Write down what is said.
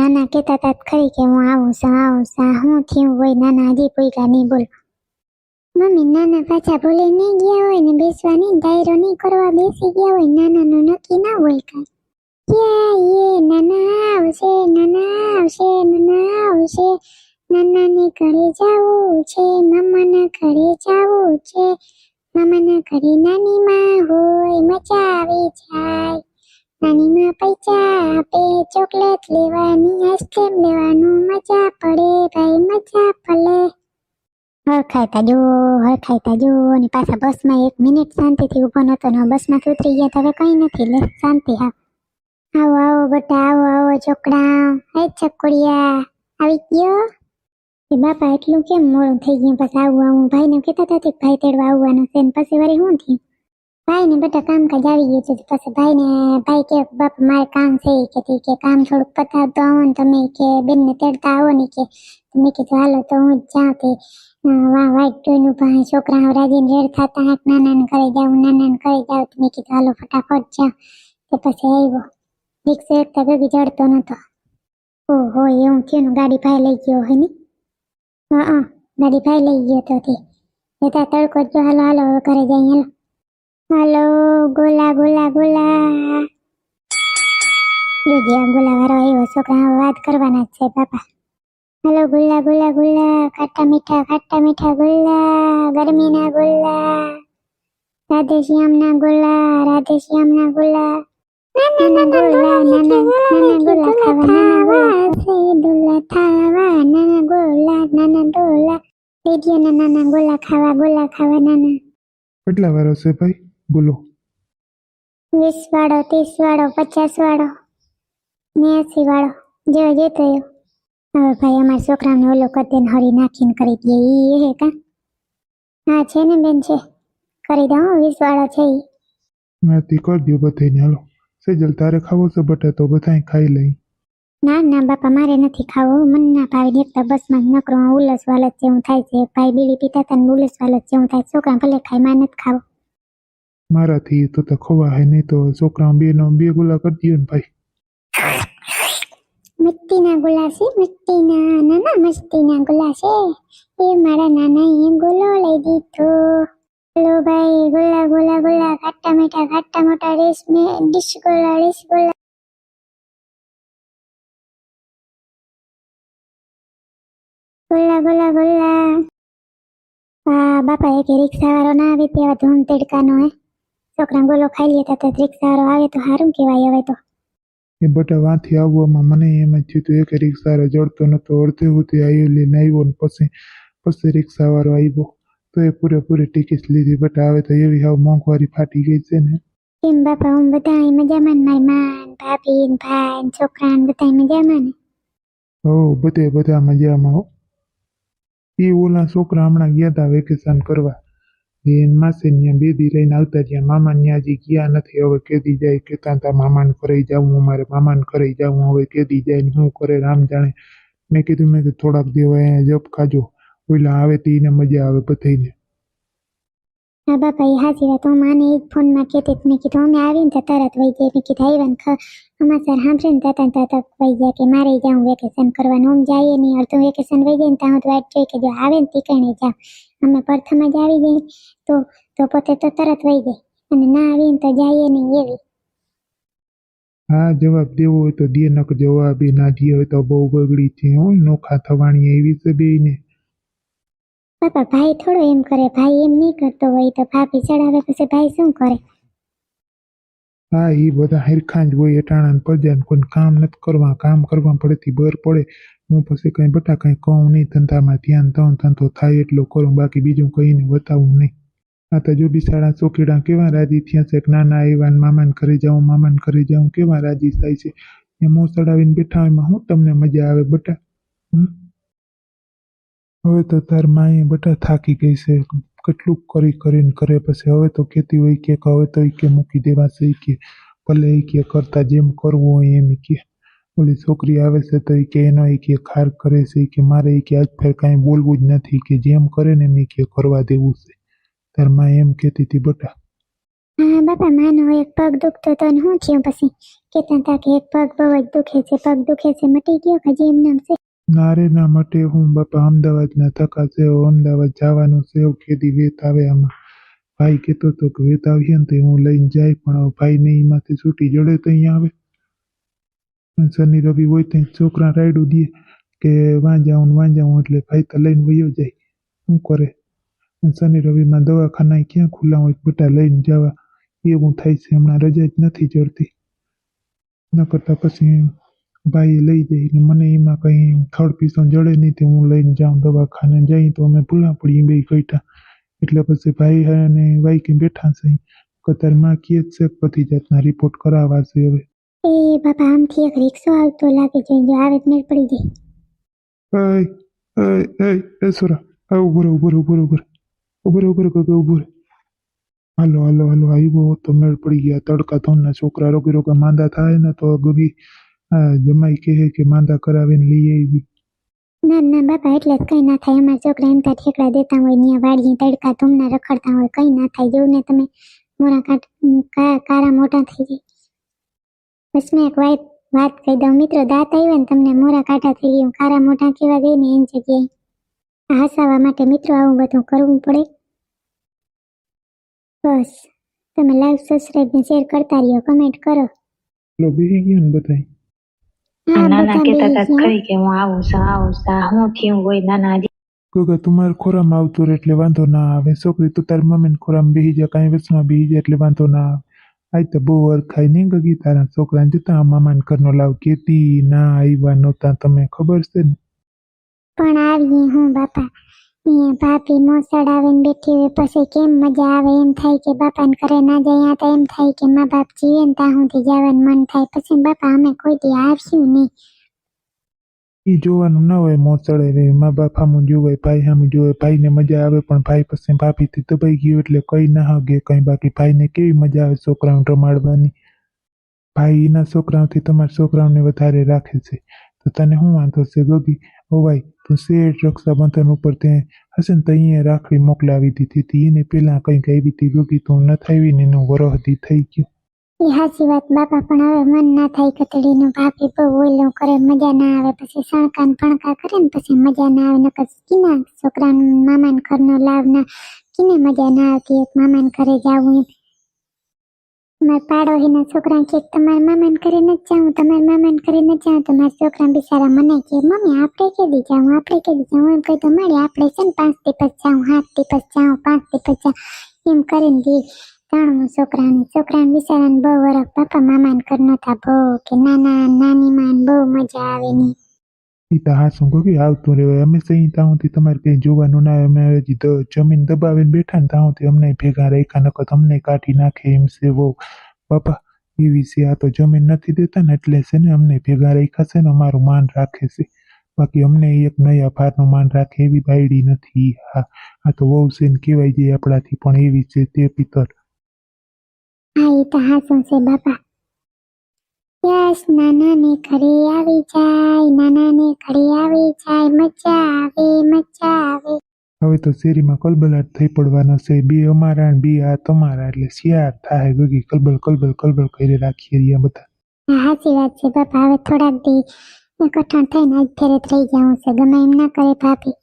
નાના કહેતા તા ખરી કે હું આવું છું હું થયું હોય નાના હજી પૂછ્યા નહીં બોલ. મમ્મી નાના પાછા ભૂલે નહીં ગયા હોય ને બેસવા નહીં ડાયરો નહીં કરવા બેસી ગયા હોય નાનાનું નક્કી ના હોય કાંઈ. ક્યાં એ નાના આવશે નાનાને ઘરે જાવું છે મામાના ઘરે જાવું છે મામાના ઘરે નાની માં હોય મજા આવી જાય. નાની માં પૈસા આપે ચોકલેટ લેવાની આઈસ્ક્રીમ લેવાનું મજા પડે ભાઈ મજા પડે. હરખાયતા જો અને પાછા બસમાં 1 મિનિટ શાંતિથી ઊભો નતો ને બસમાં ઉતરી ગયા તો હવે કઈ નથી લે શાંતિ. આવો બેટા આવો છોકરા. હે ચકોડિયા આવી ગયો એ બાપા એટલું કેમ મોડું થઈ ગયું. પછી આવું ભાઈને કહેતા હતા ભાઈ તેડવા આવવાનું છે ને પછી વળી શું થયું ભાઈ ને બેટા કામકાજ આવી ગયું છે. પછી ભાઈ કે બાપા મારે કામ છે કે કામ થોડુંક પતાવતો આવો ને તમે કે બેનને તેડતા આવો ને કે મેં કીધું હાલો તો હું જ જાઉં તે વાઈટ ટોયનું ભાઈ છોકરા રાજીને રેડ થતા હાક નાનાને ઘરે જાઉં મેં કીધું હાલો ફટાફટ જાઉં. તો પછી આવ્યો રિક્ષા એકતા ભેગી ચડતો નતો. ઓહો એવું થયું ગાડી ભાઈ લઈ ગયો હોય ને. ગાડી ભાઈ લઈ ગયો તો તે તડકો જો હાલો ઘરે જઈએ હાલો ગોલા જોજે આ ગોલા વાળો આવ્યો છોકરા વાત કરવાના જ છે બાપા. હાલો ગોલા ખાટા મીઠા ગોલા ગરમીના ગોલા રાધે શ્યામના ગોલા નાના ગોલા ખાવા નાના ડોલા રેડિયો નાના ગોલા ખાવા નાના. કેટલા વાળો છે ભાઈ બોલો? 20 વાળો 30 વાળો 50 વાળો 80 વાળો જો જતો હવે ભાઈ અમારા છોકરાને ઓલો કતે હરી નાખીને કરી દે ઈ હે કા. હા છે ને બેન છે કરી દઉં 20 વાળો છે ઈ. નાથી કરી દો બધાને. હાલો સેજલ તારે ખાવો છે બટા તો બધાય ખાઈ લઈ. ના બાપા મારે નથી ખાવું મને ના ભાવે દેખતા બસમાં નકરો ઉલસ વાલત જેવું થાય છે. ભાઈ બીડી પીતા હતા ને ઉલસ વાલત જેવું થાય. છોકરા ભલે ખાય મારે નથી ખાવું. મારાથી તો ખવા હે નહીં તો છોકરા બે ગોલા કરી દો ને ભાઈ. મસ્તીના ગોલા છે નાના મસ્તીના ગોલા છે એ મારા નાના એ ગોલો લઈ દીધો. લો ભાઈ ગોલા ખાટા મોટા ડીશ ગોલા બાપા એક રિક્ષા વાળો ના આવે તેવા ધૂમ તેડકાનો હે. છોકરા ગોલો ખાઈ લેતા તો રિક્ષા વાળો આવે તો સારું કહેવાય. હવે તો એ બટા વાંથી આવવામાં મને એમ જ થયું હતું એક રિક્ષા જડતો નતો અડધે સુધી આવ્યો લઈને આવ્યો ને પછી રિક્ષા વાળો આવ્યો તો એ પૂરેપૂરી ટિકિટ લીધી. બટા હવે તો એવી હાવ મોંઘવારી ફાટી ગઈ છે ને. કેમ બાપા હું બધા મજામાં મારી માન ભાભી ભાઈ છોકરા બધા મજામાં ને? હો બધા મજામાં હો. એ ઓલા છોકરા હમણાં ગયા હતા વેકેશન કરવા એન માસે ત્યાં 2 દી રહીને આવતા રહ્યા. મામા ત્યાં હજી ગયા નથી. હવે કેદી જાય કહેતા હતા મામાને ઘરે જાવું અમારે મામાને ઘરે જાવું. હવે કેદી જાય ને શું કરે રામ જાણે. મેં કીધું થોડાક દિવસ અહીંયા જપ ખાજો ઓલા આવે તો એને મજા આવે બધાને. હા બાપા એ હાજી વાત હું માને એક ફોનમાં કહેતી મેં કીધું અમે આવીને તો તરત વહી જાય. મેં કીધું આવ્યા સમાચાર સાંભળીને તરત વહી જાય કે મારે જાઉં વેકેશન કરવાનું. આમ જઈએ નહીં અડધું વેકેશન વહી જાય ને ત્યાં તો વાટ જોઈ કે જો આવે ને ટીકાણે જાવ. અમે પ્રથમ જ આવી જઈએ તો પોતે તો તરત વહી જાય અને ના આવીને તો જઈએ નહીં એવી. હા જવાબ દેવો હોય તો દે નક જવાબ એ ના દે હોય તો બહુ બગડી છે હોય નોખા થવાણી એવી છે બેયને. બાપા ભાઈ થોડો એમ કરે. ભાઈ એમ નહીં કરતો હોય તો ભાભી ચડાવે પછી ભાઈ શું કરે? હા એ બધા હરખાં જ હોય એટાણા પ્રજા કોઈ કામ નથી કરવા. કામ કરવા પડેથી બર પડે. હું પછી કઈ બટા કઈ કહું નહીં ધંધામાં ધ્યાન દઉં ધંધો થાય એટલો કરું બાકી બીજું કહીને બતાવું નહીં. આ તો જો બિસાડા ચોકીડા કેવા રાજી થયા છે કે નાના આવ્યા ને મામાને ઘરે જાઉં કેવા રાજી થાય છે. એ મોં ચડાવીને બેઠા એમાં હું તમને મજા આવે બટા? હવે તો તાર માએ બટા થાકી ગઈ છે કેટલું કરીને કરે. પછી હવે તો કહેતી હોય કે હવે તો કે મૂકી દેવા છે કે ભલે કે કરતા જેમ કરવું હોય એમ કે. ઓલી છોકરી આવે છે તો કે એનો કે ખાર કરે છે કે મારે કે આજ ફેર કાંઈ બોલવું જ નથી કે જેમ કરે ને એમ કે કરવા દેવું છે. તાર માં એમ કહેતી હતી બટા. હા બાપા, માનો એક પગ દુખતો તો ને શું થયું પછી? કહેતા હતા કે એક પગ બહુ જ દુખે છે, પગ દુખે છે, મટી ગયો કે હજી એમને એમ છે? ના રે ના મટે. હું બાપા અમદાવાદના ધક્કા છે, અમદાવાદ જવાનું છે, ખેતી વેત આવે આમાં. ભાઈ કહેતો હતો કે વેત આવીએ ને તો હું લઈને જાય, પણ હવે ભાઈ ને એમાંથી છૂટી જડે તો અહીંયા આવે. શનિ રવિ હોય તો છોકરા રાયડું દે કે વાં જાઉં એટલે ભાઈ તો લઈને વયો જાય. શું કરે? શનિ રવિમાં દવાખાના ક્યાં ખુલ્લા હોય બધા લઈને જવા, એવું થાય છે. હમણાં રજા જ નથી જડતી. ન કરતા પછી ભાઈ લઈ જાય ને મને એમાં કંઈ થર્ડ પીસો જડે નહીં તે હું લઈને જાઉં દવાખાને. જઈ તો અમે ભૂલા પડી બે ગઈઠા. એટલે પછી ભાઈ અને વાઈકી બેઠા છે. કતારમાં કહે છે બધી જાતના રિપોર્ટ કરાવવા છે હવે. એ બાપા, આમથી એક રિક્ષો આવતો લાગે છે, જો આવે તો મેળ પડી જાય. એ સોરા, ઉભર. હાલો આવ્યો તો મેળ પડી ગયા. તડકા ધોનના છોકરા રોગા માંદા થાય ને તો ગગી જમાઈ કહે કે માંદા કરાવીને લઈ આવી. ના ના બાપા, એટલે જ કઈ ના થાય. અમારા છોકરા એમ ત્યાં ઠેકડા દેતા હોય, ત્યાં વાડીએ તડકા ધૂમના રખડતા હોય, કઈ ના થાય. જોઉં ને તમે મોરા કારા મોટા થઈ જાય. બસ મેં એક વાત કહી દઉં મિત્રો, દાંત આવ્યા ને તમને મોરા કાઢા થઈ ગયા, કારા મોટા કેવા ગઈ ને એની જગ્યાએ હસાવવા માટે મિત્રો આવું બધું કરવું પડે. બસ તમે લાઈક, સબસ્ક્રાઇબ ને શેર કરતા રહ્યો, કમેન્ટ કરો. લો બેહી ગયા ને બધાય. હા, નાના બધા કહેતા હતા બેસી ગયા. ખરી કે હું આવું છું હું થયું હોય નાના હજી ગગા તમારે ખોરામાં આવતું રહે એટલે વાંધો ના આવે. છોકરી તું તારી મમ્મીને ખોરામાં બેહી જાય, કાંઈ વચમાં બેહી જાય એટલે વાંધો ના આવે. આજ તો બહુ અરખાય નહીં ગગી તારા છોકરાને. જતા મામાને ઘરનો લાવ કેતી ના આવ્યા નહોતા તમે, ખબર છે ને? પણ આવીએ હું બાપા, અહીંયા ભાભી મોસળ આવીને બેઠી હોય પછી કેમ મજા આવે. એમ થાય કે બાપાને ઘરે ના જાય, તો એમ થાય કે મા બાપ જીવે ને ત્યાં સુધી જવાનું મન થાય. પછી બાપા અમે કોઈ દી આવશું નહીં. એ જોવાનું ના હોય મોચડે રે, મા બાપ સામું જોવાય, ભાઈ સામું જોવાય. ભાઈને મજા આવે પણ ભાઈ પછી ભાભીથી દબાઈ ગયો એટલે કઈ ના હગે કઈ. બાકી ભાઈને કેવી મજા આવે છોકરાઓને રમાડવાની. ભાઈ એના છોકરાઓથી તમારા છોકરાઓને વધારે રાખે છે. તો તને શું વાંધો છે ગગી? ભાઈ તું શેઠ રક્ષાબંધન ઉપર ત્યાં હશે ને તો અહીંયા રાખડી મોકલાવી દીધી હતી. એને પેલા કંઈક આવી હતી ગગી, તું નથી આવી ને એનું વરહદી થઈ ગયું. એ સાચી વાત બાપા, પણ હવે મન ના થાય. કતડીનું ભાભી બહુ ઓલું કરે, મજા ના આવે. પછી સણકા ને ફણકા કરે ને પછી મજા ના આવે. નકર કીના છોકરાને મામાને ઘરનો લાવ ના, કીને મજા ના આવતી એક મામાને ઘરે જાવું. મારા પાડોશીના છોકરા કે તમારા મામાને ઘરે નથી જાઉં, તમારા મામાને ઘરે નથી જાઉં. તો મારા છોકરા બિચારા મને કે મમ્મી આપણે કેદી જાઉં, આપણે કેદી જાઉં. એમ કહી તો મળે આપણે છે ને 5 દિવસ જાઉં, 7 દિવસ જાઉં, 5 દિવસ જાઉં એમ કરીને દી ત્રણ છોકરાને બિચારાને બહુ વરખ બાપા મામાને ઘર નતા. બહુ કે નાના નાની માં બહુ મજા આવે ની. એ તો હાસું ગગી આવતું રહેવાય. અમે સહી તાઉથી તમારે કંઈ જોવાનું ના આવે. અમે હજી તો જમીન દબાવીને બેઠા ને તાઉથી અમને ભેગા રાખ્યા, નકર અમને કાઢી નાખે એમ છે બહુ. બાપા એવી છે આ તો. જમીન નથી દેતા ને એટલે છે ને અમને ભેગા રાખ્યા છે ને અમારું માન રાખે છે. બાકી અમને એક નયા ભારનું માન રાખે એવી બાયડી નથી. આ તો વહુ છે ને કહેવાય જાય આપણાથી, પણ એવી છે તે પિતર. હા એ તો હાસું છે બાપા. યસ, નાનાને ઘરે આવી જાય, નાનાને ઘરે આવી જાય, મજા આવે, મજા આવે. હવે તો શેરીમાં કલબલાટ થઈ પડવાનો છે. બે અમારા ને બે આ તમારા, એટલે શિયાર થાય ગગી. કલબલ કરી રાખીએ રહ્યા બધા. હા સાચી વાત છે બાપા. હવે થોડાક દી કઠણ થઈને આજ ફેરે થઈ જવું છે. ગમે એમ ના કરે ભાભી.